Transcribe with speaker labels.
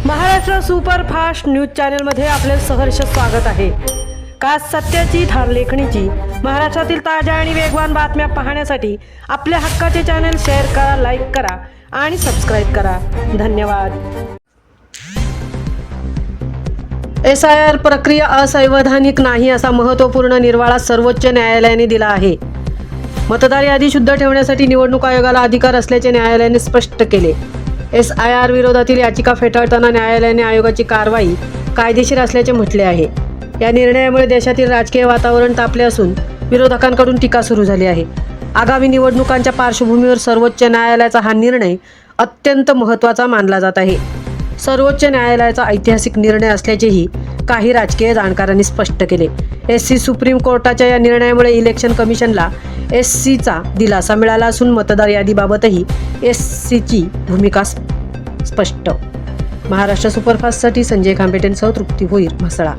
Speaker 1: Maharashtra superfast news चॅनलमध्ये आपले सहर्ष स्वागत आहे। खास सत्याची थार लेखणीची महाराष्ट्रातील ताज्या आणि वेगवान बातम्या पाहण्यासाठी आपल्या हक्काचे चॅनल शेअर करा, लाईक करा आणि सबस्क्राईब करा। धन्यवाद। SIR प्रक्रिया असंवैधानिक नाही असा महत्त्वपूर्ण निर्वाळा सर्वोच्च न्यायालयाने दिला आहे। मतदार यादी शुद्ध ठेवण्यासाठी निवडणूक आयोगाला अधिकार असल्याचे न्यायालयाने स्पष्ट केले। SIR विरोधातील याचिका फेटाळताना न्यायालयाने आयोगाची कारवाई कायदेशीर असल्याचे म्हटले आहे। या निर्णयामुळे देशातील राजकीय वातावरण तापले असून विरोधकांकडून टीका सुरू झाली आहे। आगामी निवडणुकांच्या पार्श्वभूमीवर सर्वोच्च न्यायालयाचा हा निर्णय अत्यंत महत्त्वाचा मानला जात आहे। सर्वोच्च न्यायालयाचा ऐतिहासिक निर्णय असल्याचेही काही राजकीय जाणकारांनी स्पष्ट केले। SC सुप्रीम कोर्टाच्या या निर्णयामुळे इलेक्शन कमिशनला SCचा दिलासा मिळाला असून मतदार यादीबाबतही SCची भूमिका स्पष्ट। महाराष्ट्र सुपरफास्टसाठी संजय खांबेटेंसह तृप्ती भोईर, म्हसळा।